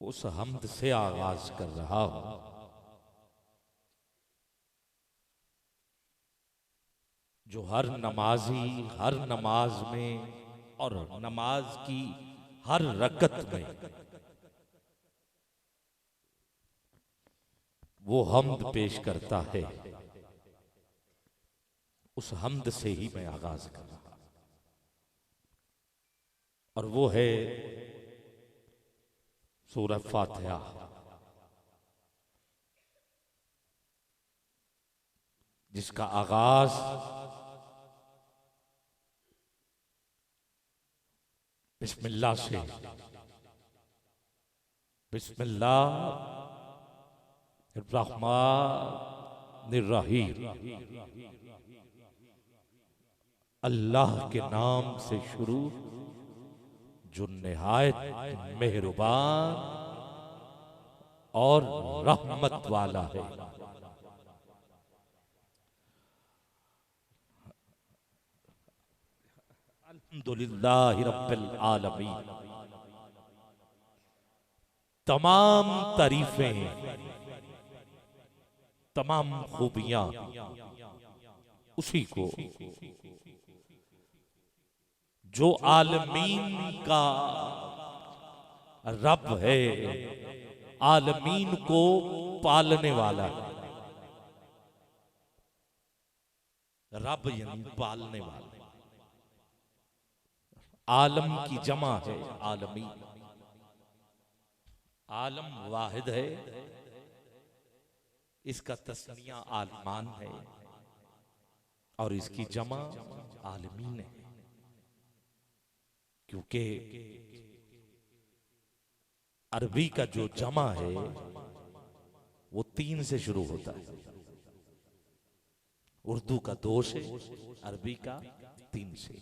उस हम्द से आगाज कर रहा हूं जो हर नमाजी हर नमाज में और नमाज की हर रकत में वो हम्द पेश करता है। उस हम्द से ही मैं आगाज कर रहा और वो है सूरह फातिहा। जिसका आगाज बिस्मिल्लाह से, बिस्मिल्लाह रहमानिर रहीम, अल्लाह के नाम से शुरू जो निहायत मेहरबान और रहमत वाला है। अल्हम्दुलिल्लाहि रब्बिल आलमीन। तमाम तारीफें, तमाम खूबियां उसी को जो आलमीन का रब है, आलमीन को पालने वाला है। रब यानी पालने वाला। आलम की जमा है आलमीन। आलम वाहिद है, इसका तस्निया आलमान है और इसकी जमा आलमीन है। क्योंकि अरबी का जो जमा है वो 3 से शुरू होता है। उर्दू का 2 से, अरबी का 3 से।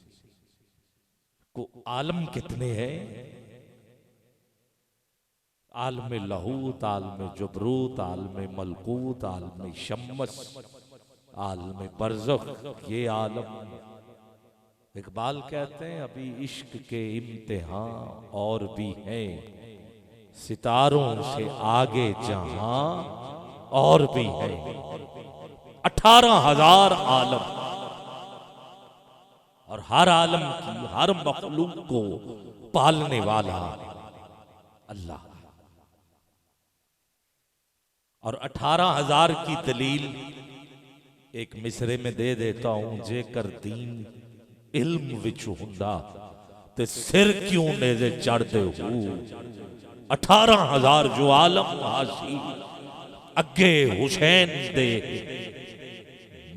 को आलम कितने हैं? आलम लहूत, आलम जुबरूत, आलम मलकूत, आलम शम्मस, आलम बरज़ख, ये आलम। इकबाल कहते हैं अभी इश्क के इम्तिहान और भी हैं, सितारों से आगे जहां और भी है। 18,000 आलम और हर आलम की, हर मखलूक को पालने वाला अल्लाह। और 18,000 की दलील एक मिसरे में दे देता हूं। जेकर दीन इल्म विच हुंदा ते सिर क्यों नेज़े चढ़दे हो। 18,000 जो आलम हासी अगे हुसैन दे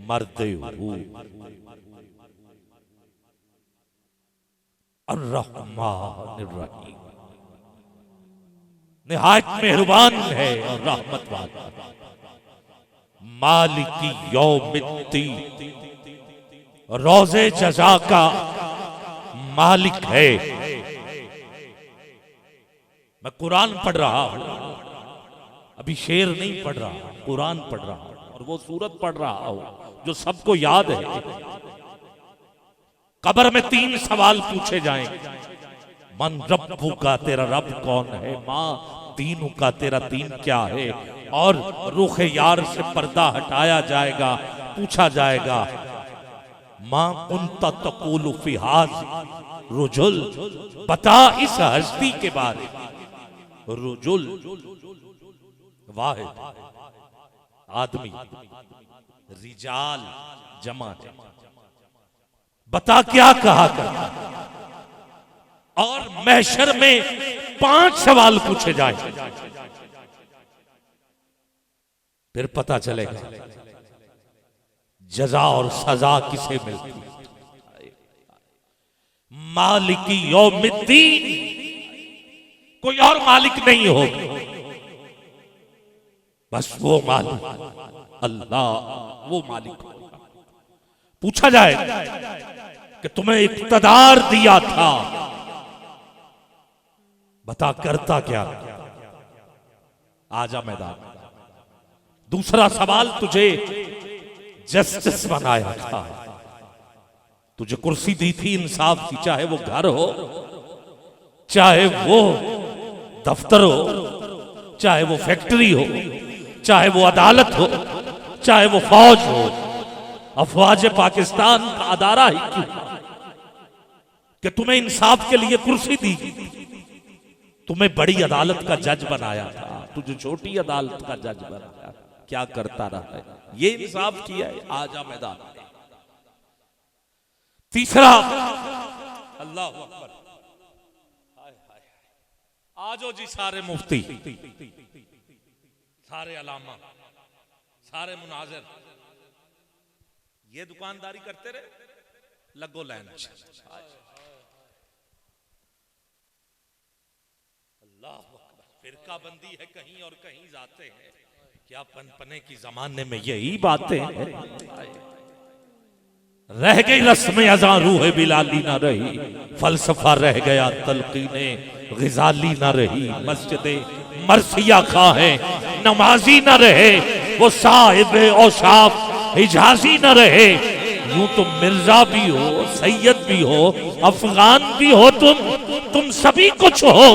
मरदे हो। अर्रहमानिर रहीम, निहायत मेहरबान है और रहमत वाला। मालिकी यौमिद्दीन, रोज़े जज़ा का मालिक है। मैं कुरान पढ़ रहा हूं, अभी शेर नहीं पढ़ रहा, कुरान पढ़ रहा हूं और वो सूरत पढ़ रहा हूं जो सबको याद है। कब्र में 3 सवाल पूछे जाएंगे। मन रब्बू का, तेरा रब कौन है। माँ दीनू का, तेरा दीन क्या है। और रूह यार से पर्दा हटाया जाएगा, पूछा जाएगा माँ कुंता तक़ूलु फी हाज़ रुजुल, बता इस हस्ती के बारे में। रुजुल वाहिद आदमी, रिजाल जमा है। बता क्या कहा करता। और महशर में 5 सवाल पूछे जाए, फिर पता चलेगा जजा और सजा किसे मिलती। मालिकी यौमिद्दीन, कोई और मालिक नहीं होगा, बस वो मालिक अल्लाह, वो मालिक होगा। पूछा जाए कि तुम्हें इक़्तिदार दिया था, बता करता क्या। आजा मैदान। दूसरा सवाल, तुझे जस्टिस बनाया था, तुझे कुर्सी दी थी इंसाफ की, चाहे वो घर हो चाहे वो दफ्तर हो, चाहे वो फैक्ट्री हो, चाहे वो अदालत हो, चाहे वो फौज हो। अफवाज पाकिस्तान का अदारा ही क्यों कि तुम्हें इंसाफ के लिए कुर्सी दी, तुम्हें बड़ी अदालत का जज बनाया था, तुझे छोटी अदालत का जज बनाया, क्या करता रहा है? ये इंसाफ किया है। आजा मैदान में। तीसरा, अल्लाह अकबर, आजो जी सारे मुफ्ती, सारे अलामा, सारे मुनाजिर, ये दुकानदारी करते रहे, लगो लाइन। अल्लाह अकबर, फिरका बंदी है कहीं और कहीं जाते हैं। क्या पनपने की जमाने में यही बातें हैं। रह गई रस्म अज़ां रूह बिलाली ना रही, फलसफा रह गया तलकीने गिजाली ना रही। मस्जिदे मरसिया खा है नमाजी ना रहे, वो साहिब औसाफ हिजाजी ना रहे। यूं तुम मिर्जा भी हो, सैयद भी हो, अफगान भी हो, तुम सभी कुछ हो।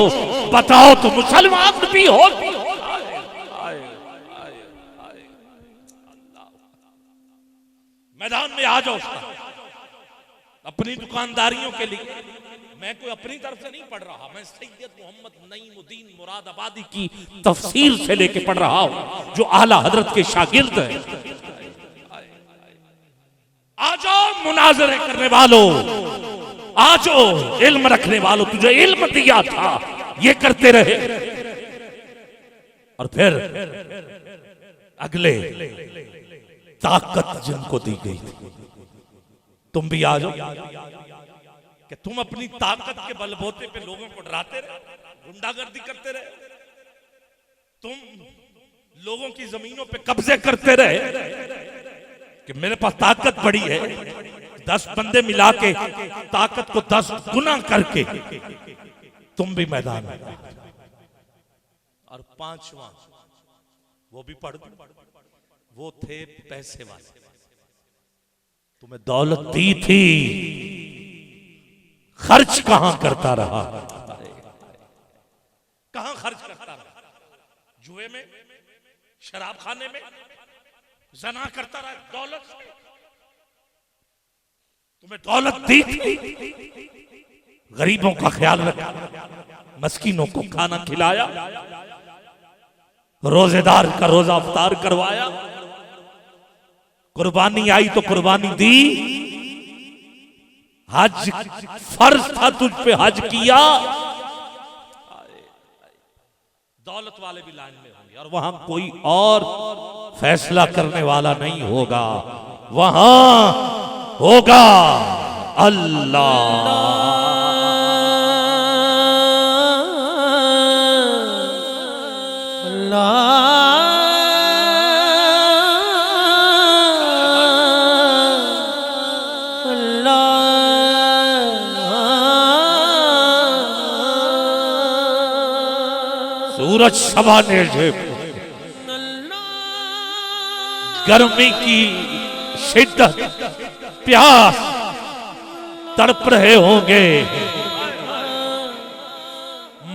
बताओ तो मुसलमान भी हो। मैदान में आ जाओ। अपनी दुकानदारियों के लिए मैं कोई अपनी तरफ से नहीं पढ़ रहा, मैं सैयद मोहम्मद नईमुद्दीन मुरादाबादी की तफसीर से लेके पढ़ रहा हूं, जो आला हजरत के शागिर्द हैं। आ जाओ मुनाजरे करने वालों, आ जाओ इल्म रखने वालों, तुझे इल्म दिया था, ये करते रहे। और फिर अगले ताकत जिनको दी गई थी, तुम भी आ जाओ कि तुम अपनी ताकत के बलबूते पे लोगों को डराते रहे, गुंडागर्दी करते रहे, तुम लोगों की जमीनों पे कब्जे करते रहे कि मेरे पास ताकत बड़ी है। 10 बंदे मिला के ताकत को 10 गुना करके तुम भी मैदान में। और 5वां वो भी पढ़ दो, वो थे पैसे वाले। तुम्हें दौलत दी थी, खर्च कहां करता रहा? कहां खर्च करता रहा? जुए में, शराब खाने में, जना करता रहा। दौलत से तुम्हें दौलत दी थी, गरीबों का ख्याल रखा, मस्कीनों को खाना खिलाया, रोजेदार का रोजा अफ्तार करवाया, कुर्बानी आई तो कुर्बानी दी, हज फर्ज था तुझ पे, हज किया। दौलत वाले भी लाइन में होंगे और वहां कोई और फैसला करने वाला नहीं होगा, वहां होगा अल्लाह। सूरज सवाने से गर्मी की शिद्दत, प्यास, तड़प रहे होंगे।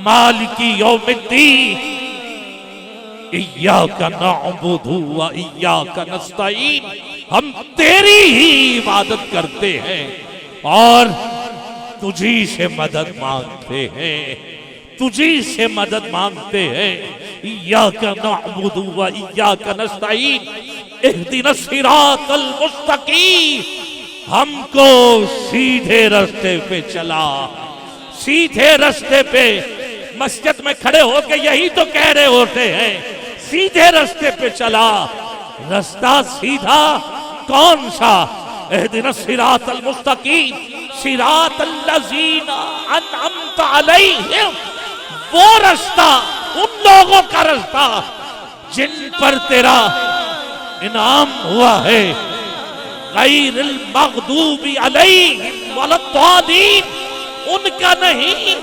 मालिकी यौमिद्दीन, इय्याका नअबुदु व इय्याका नस्तईन, हम तेरी ही इबादत करते हैं और तुझी से मदद मांगते हैं, तुझी से मदद मांगते हैं। इय्याका नअबुदु व इय्याका नस्तईन, इहदिनस सिरातल मुस्तकीम, हमको सीधे रास्ते पे चला, सीधे रास्ते पे। मस्जिद में खड़े होकर यही तो कह रहे होते हैं, सीधे रास्ते पे चला। रास्ता सीधा कौन सा? इहदिनस सिरातल मुस्तकीम सिरातल लज़ीना अनअमता अलैहिम, वो रास्ता, उन लोगों का रास्ता जिन पर तेरा इनाम हुआ है। गैरिल मग़दूबी अलैहिम वलद्दालीन, उनका नहीं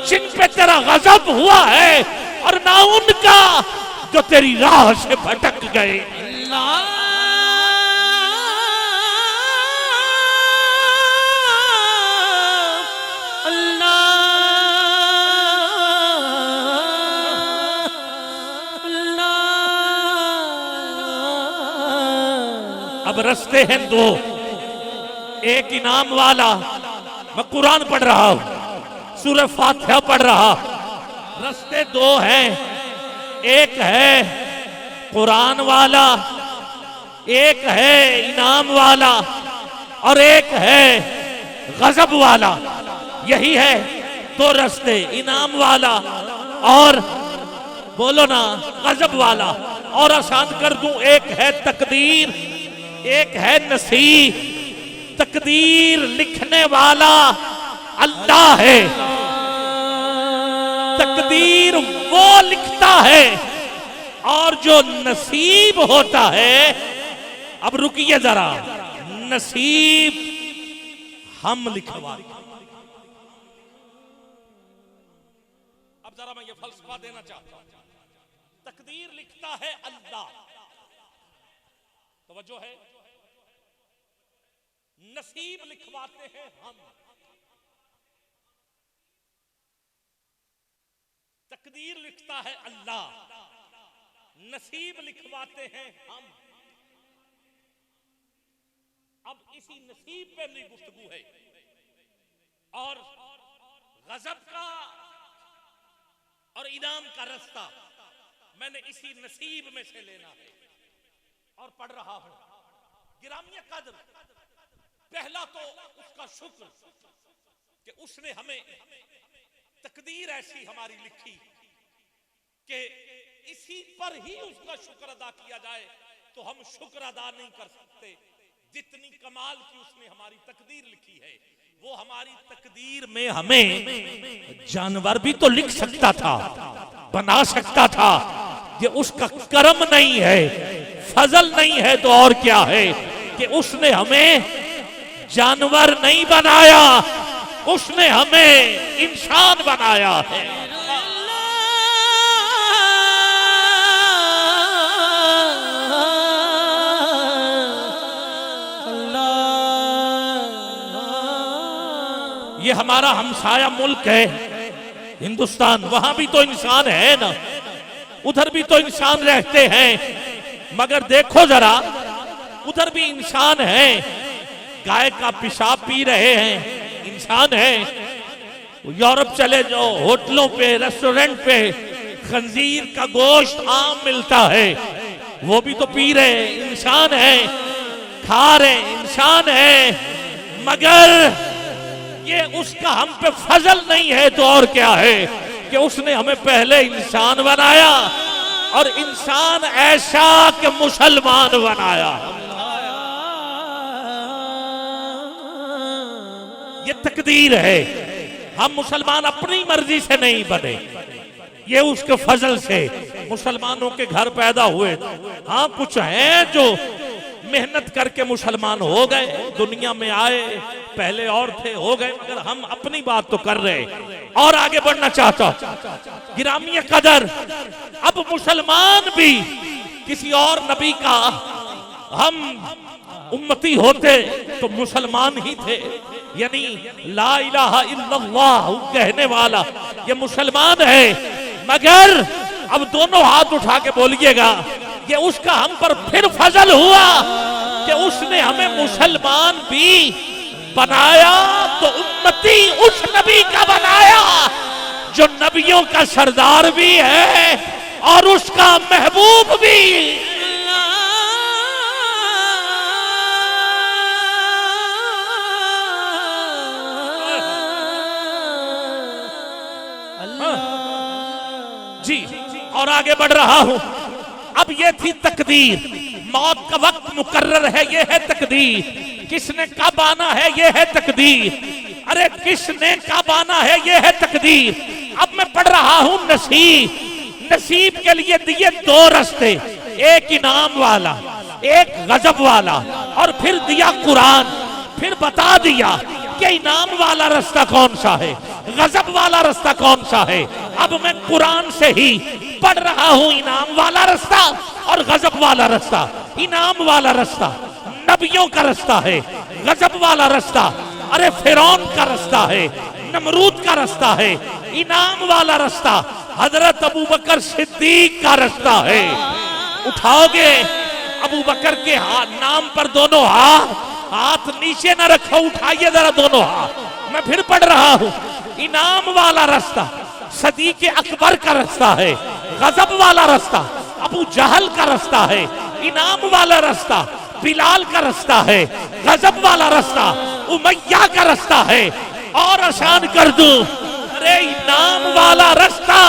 जिन पे तेरा गजब हुआ है, और ना उनका जो तेरी राह से भटक गए। अब रस्ते हैं दो, एक इनाम वाला, मैं कुरान पढ़ रहा हूं, सूरह फातिहा पढ़ रहा, रस्ते दो हैं, एक है कुरान वाला, एक है इनाम वाला, और एक है गजब वाला। यही है दो रास्ते, इनाम वाला और बोलो ना गजब वाला। और आसान कर दूं, एक है तकदीर, एक है नसीब। तकदीर लिखने वाला अल्लाह है, तकदीर वो लिखता है, और जो नसीब होता है, अब रुकिए जरा, नसीब हम लिखवाते। अब जरा मैं ये फलसफा देना चाहता हूं। तकदीर लिखता है अल्लाह, तवज्जो है, नसीब लिखवाते हैं हम। तकदीर लिखता है अल्लाह, नसीब लिखवाते हैं हम। अब इसी नसीब पे मेरी गुफ्तगू है, और गजब का और इनाम का रास्ता मैंने इसी नसीब में से लेना है, और पढ़ रहा हूं। गिरामी कद्र, पहला तो उसका शुक्र कि उसने हमें तकदीर ऐसी हमारी लिखी कि इसी पर ही उसका शुक्र अदा किया जाए, तो हम शुक्र अदा नहीं कर सकते। जितनी कमाल की उसने हमारी तकदीर लिखी है, वो हमारी तकदीर में हमें जानवर भी तो लिख सकता था, बना सकता था। ये उसका करम नहीं है, फजल नहीं है, तो और क्या है कि उसने हमें जानवर नहीं बनाया, उसने हमें इंसान बनाया है। ये हमारा हमसाया मुल्क है हिंदुस्तान, वहां भी तो इंसान है ना, उधर भी तो इंसान रहते हैं, मगर देखो जरा, उधर भी इंसान है, गाय का पेशाब पी रहे हैं, इंसान है। यूरोप चले जाओ, होटलों पे, रेस्टोरेंट पे खंजीर का गोश्त आम मिलता है, वो भी तो पी रहे हैं, इंसान है, खा रहे, इंसान है। मगर ये उसका हम पे फजल नहीं है, तो और क्या है कि उसने हमें पहले इंसान बनाया, और इंसान ऐसा कि मुसलमान बनाया। ये तकदीर है, हम मुसलमान अपनी मर्जी से नहीं बने, ये उसके फजल से मुसलमानों के घर पैदा हुए। हाँ, कुछ हैं जो मेहनत करके मुसलमान हो गए, दुनिया में आए, पहले और थे, हो गए, मगर हम अपनी बात तो कर रहे। और आगे बढ़ना चाहता गिरामी कदर, अब मुसलमान भी किसी और नबी का हम उम्मती होते तो मुसलमान ही थे, यानी ला इलाहा इल्लल्लाह कहने वाला ये मुसलमान है। मगर अब दोनों हाथ उठा के बोलिएगा, ये उसका हम पर फिर फजल हुआ कि उसने हमें मुसलमान भी बनाया, तो उम्मती उस नबी का बनाया जो नबियों का सरदार भी है और उसका महबूब भी। जी, और आगे बढ़ रहा हूं। अब ये थी तकदीर, मौत का वक्त मुकर्रर है, ये है तकदीर। किसने कब आना है, ये है तकदीर। अरे किसने कब आना है, ये है तकदीर। अब मैं पढ़ रहा हूं नसीब। नसीब के लिए दिए दो रास्ते, एक इनाम वाला, एक गजब वाला, और फिर दिया कुरान। फिर बता दिया कि इनाम वाला रास्ता कौन सा है, गजब वाला रास्ता कौन सा है। अब मैं कुरान से ही पढ़ रहा हूं इनाम वाला रास्ता और गजब वाला रास्ता। इनाम वाला रास्ता नबियों का रास्ता है, गजब वाला रास्ता अरे फिरौन का रास्ता है, नमरूद का रास्ता है। इनाम वाला रास्ता हजरत अबू बकर सिद्दीक का रास्ता है। उठाओगे अबू बकर के नाम पर दोनों हाथ नीचे न रखो, उठाइए जरा दोनों हाथ। मैं फिर पढ़ रहा हूं, इनाम वाला रास्ता सदीक अकबर का रास्ता है, गजब वाला रास्ता अबू जहल का रास्ता है, इनाम वाला रास्ता बिलाल का रास्ता है, गजब वाला रास्ता उमैया का रास्ता है। और आसान कर दूं, अरे इनाम वाला रास्ता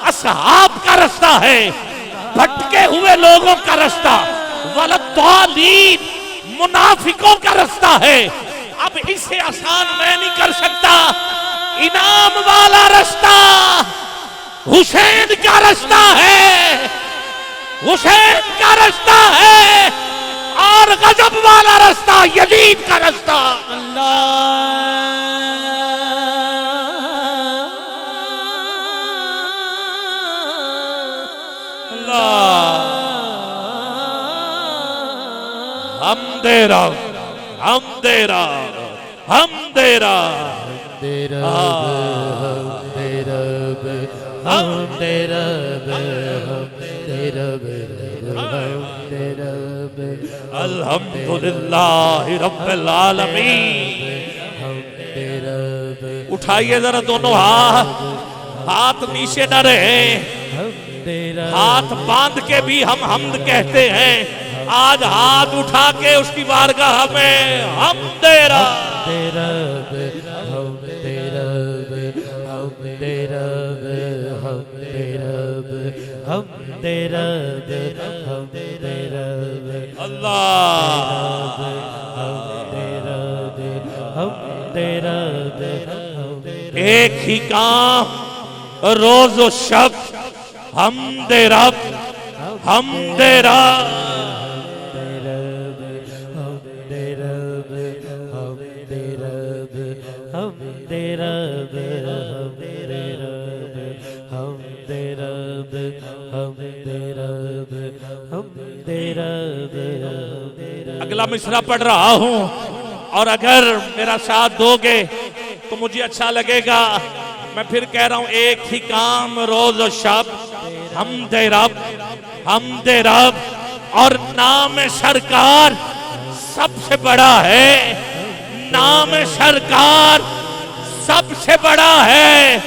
असहाब का रास्ता है, भटके हुए लोगों का रास्ता, वलद्दालीन मुनाफिकों का रास्ता है। अब इसे आसान मैं नहीं कर सकता। इनाम वाला रास्ता हुसैन का रास्ता है, हुसैन का रास्ता है, और गजब वाला रास्ता यजीद का रास्ता। हम दे रब, हम दे रब, हम दे रब, अल्हम्दुलिल्लाह रब्बिल आलमीन। उठाइए जरा दोनों हाथ नीचे न रहे, हाथ बांध के भी हम हम्द कहते हैं। आज हाथ उठा के उसकी बारगाह में हम दे रब, एक ही काम रोज और शब, हम दे रब, हम दे रब। अगला मिसरा पढ़ रहा हूं, और अगर मेरा साथ दोगे तो मुझे अच्छा लगेगा। मैं फिर कह रहा हूं, एक ही काम रोज और शब, हम दे रब, हम दे रब। और नाम सरकार सबसे बड़ा है, नाम सरकार सबसे बड़ा है।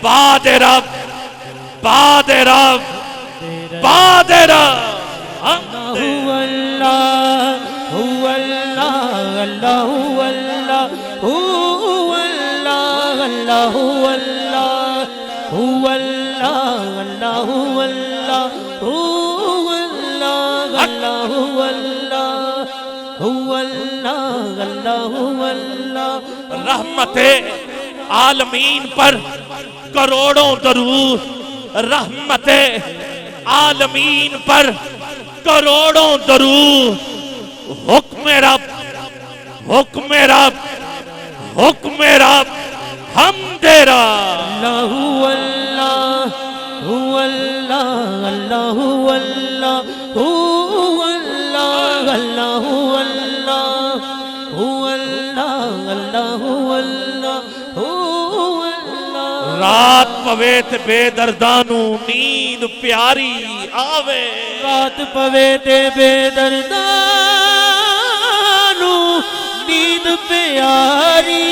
बाद रब, बाद रब, बाद रब। रहमते आलमीन पर करोड़ों दरूद, रहमते आलमीन पर करोड़ों दरूद। हुक्म रब, हुक्म रब, हुक्म रब, हम दे रब। रात पवेत बेदर्दानू नींद प्यारी आवे, रात पवेत बेदर्दानू नींद प्यारी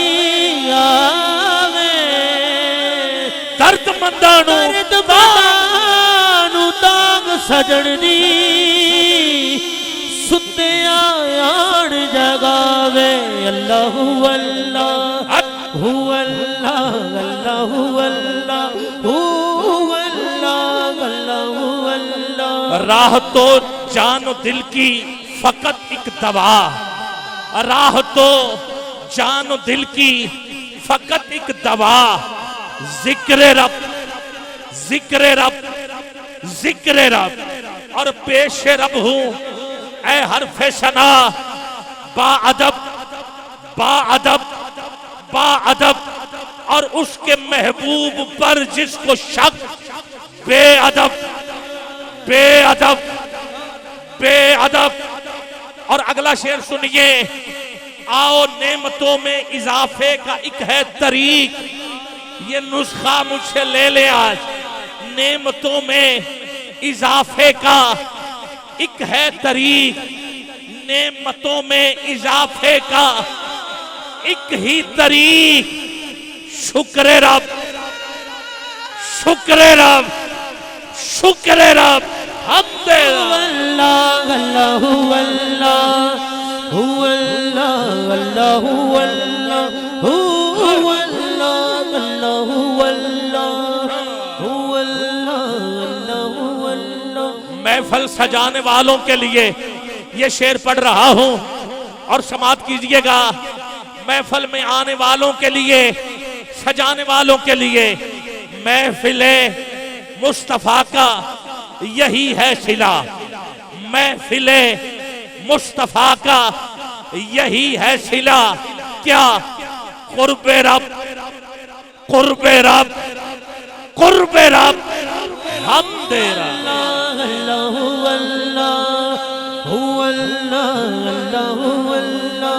आवे। दर्द मंदानू तांग सजन दी सुते आयाण जगावे। अल्लाह अल्लाह हु अल्लाह, अल्लाह अल्लाह हु अल्लाह, अल्लाह अल्लाह। राह तो जान दिल की फकत एक दवा, राह तो जान दिल की फकत एक दवा। जिक्र रब, जिक्र रब, जिक्र रब। और पेश रब हूं ऐ हरफ सना, बाअदब, बाअदब, बाअदब। और उसके महबूब पर जिसको शक, बेअदब, बेअदब, बेअदब। और अगला शेर सुनिए, आओ नेमतों में इजाफे का एक है तरीक। ये नुस्खा मुझसे ले ले आज। नेमतों में इजाफे का एक है तरीक नेमतों में इजाफे का, एक ही तरीक शुक्र रब, शुक्र रब, शुक्र रब। हमद अल्लाह अल्लाह अल्लाह हु अल्लाह अल्लाह अल्लाह हु अल्लाह अल्लाह अल्लाह हु अल्लाह अल्लाह अल्लाह। महफल सजाने वालों के लिए ये शेर पढ़ रहा हूं और समाप्त कीजिएगा। महफल में आने वालों के लिए, सजाने वालों के लिए महफिले मुस्तफा का यही है सिला, महफिले मुस्तफा का यही है सिला। क्या? कुर्बे रब, कुर्बे रब, कुर्बे रब। हम दे रहा अल्लाह अल्लाह हु अल्लाह अल्लाह अल्लाह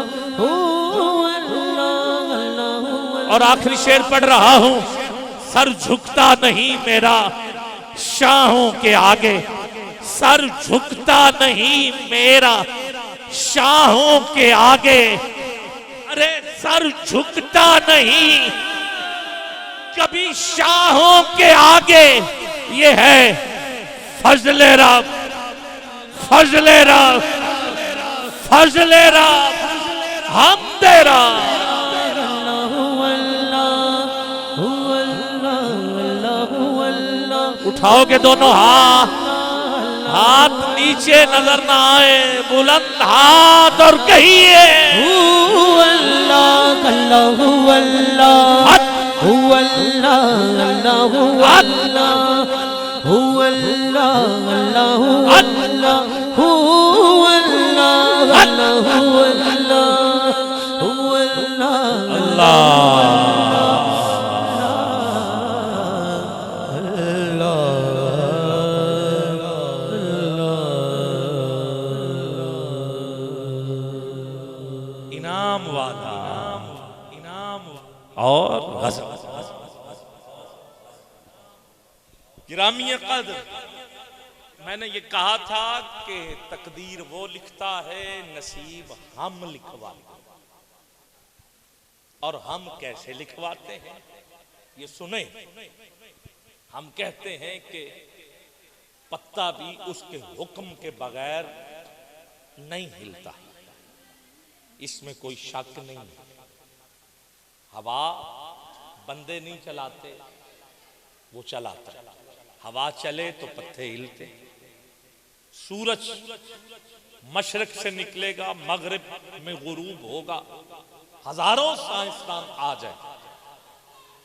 हु अल्लाह अल्लाह। और आखिरी शेर पढ़ रहा हूं। सर झुकता नहीं मेरा शाहों के आगे, सर झुकता नहीं मेरा शाहों के आगे। अरे सर झुकता नहीं कभी शाहों के आगे। ये है फजले रब, फजले रब, फजले रब। हम दे रब। उठाओगे दोनों हाथ, हाथ नीचे नजर ना आए, बुलंद हाथ और कहिए हु अल्लाह अल्लाह अल्लाह हु अल्लाह अल्लाह अल्लाह हु अल्लाह अल्लाह अल्लाह हु अल्लाह अल्लाह अल्लाह हु अल्लाह अल्लाह। इनाम वाला, इनाम और गज़ब। गिरामी कद्र, मैंने ये कहा था कि तकदीर वो लिखता है, नसीब हम लिखवाते। और हम कैसे लिखवाते हैं ये सुने। हम कहते हैं कि पत्ता भी उसके हुक्म के बगैर नहीं हिलता, इसमें कोई शक नहीं है। हवा बंदे नहीं चलाते, वो चलाता है। हवा चले तो पत्ते हिलते। सूरज मशरक से निकलेगा, मगरिब में गुरूब होगा, हजारों साइंसदान आ जाए,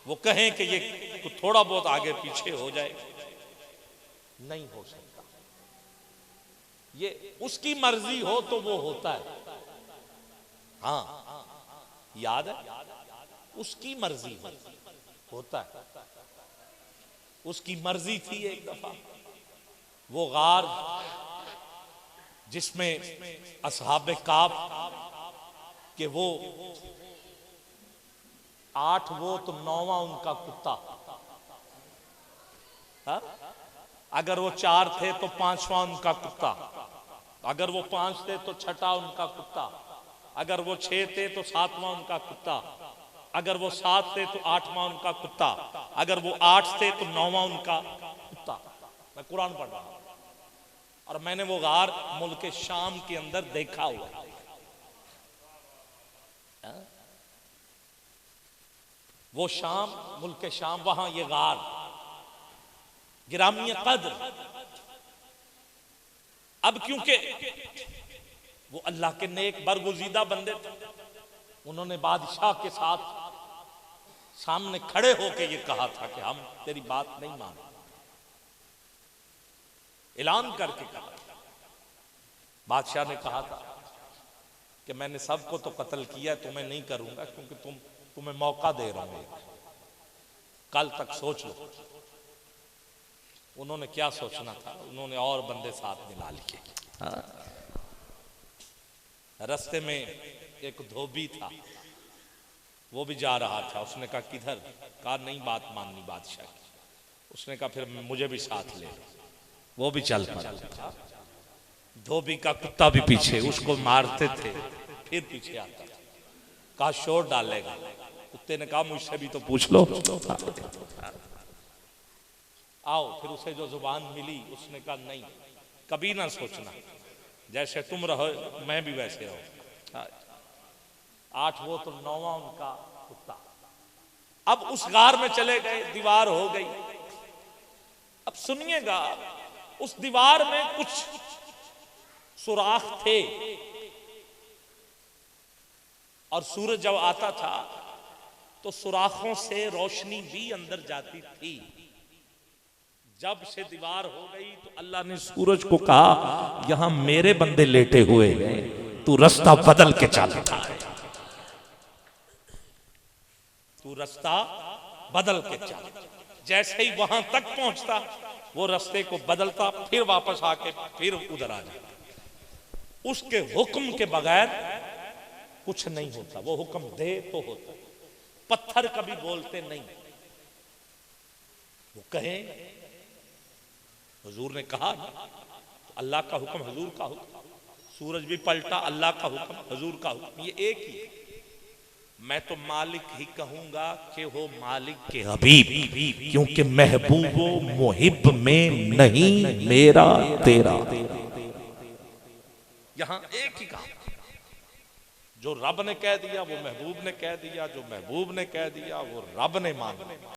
वो कहें कि ये थोड़ा बहुत आगे पीछे हो जाए, नहीं हो सकता। ये उसकी मर्जी हो तो वो होता है। हाँ, याद है, उसकी मर्जी होता है। उसकी मर्जी थी एक दफा वो गार जिसमें असहाबे काफ के वो 8 वो तो 9वां उनका कुत्ता, हा? अगर वो 4 थे तो 5वां उनका कुत्ता, अगर वो 5 थे तो 6ठा उनका कुत्ता, अगर वो 6 थे तो 7वां उनका कुत्ता, अगर वो 7 थे तो 8वां उनका कुत्ता, अगर वो 8 थे तो 9वां उनका कुत्ता। मैं कुरान पढ़ रहा हूं और मैंने वो गार मुल्क शाम के अंदर देखा हुआ है। वो शाम, मुल्क शाम, वहां ये गार। गिरामी कद्र, अब क्योंकि वो अल्लाह के नेक बरगुजीदा बंदे थे, उन्होंने बादशाह के साथ सामने खड़े होकर ये कहा था कि हम तेरी बात नहीं मानते। ऐलान करके कहा। बादशाह ने कहा था कि मैंने सबको तो कत्ल किया, तुम्हें नहीं करूंगा क्योंकि तुम्हें मौका दे रहा हूं, कल तक सोच लो। उन्होंने क्या सोचना था, उन्होंने और बंदे साथ मिला लिए। रास्ते में एक धोबी था, वो भी जा रहा था। उसने कहा किधर? कहा नहीं, बात माननी बादशाह की। उसने कहा फिर मुझे भी साथ ले लो। वो भी चल पड़ा। धोबी का कुत्ता भी पीछे, उसको मारते थे फिर पीछे आता था, कहा शोर डालेगा। कुत्ते ने कहा मुझसे भी तो पूछ लो। आओ, फिर उसे जो जुबान मिली उसने कहा नहीं, कभी ना सोचना, जैसे तुम रहो मैं भी वैसे रहो। 8 वो तो 9वां उनका कुत्ता। अब उस गार में चले गए, दीवार हो गई। अब सुनिएगा, उस दीवार में कुछ सुराख थे और सूरज जब आता था तो सुराखों से रोशनी भी अंदर जाती थी। जब से दीवार हो गई तो अल्लाह ने सूरज को कहा यहां मेरे बंदे लेटे हुए हैं, तू रास्ता बदल के चलता है, तू रास्ता बदल के चल। जैसे ही वहां तक पहुंचता वो रास्ते को बदलता, फिर वापस आके फिर उधर आ जाता। उसके हुक्म के बगैर कुछ नहीं होता, वो हुक्म दे तो होता। पत्थर कभी बोलते नहीं, वो कहे हुजूर ने कहा ना, तो अल्लाह का हुक्म हुजूर का हुक्म। सूरज भी पलटा, अल्लाह का हुक्म हुजूर का हुक्म, ये एक ही है। मैं तो मालिक ही कहूंगा कि हो मालिक के हबीब, क्योंकि महबूबो मुहिब में नहीं मेरा तेरा। यहां एक ही काम, जो रब ने कह दिया वो महबूब ने कह दिया, जो महबूब ने कह दिया वो रब ने मान लिया।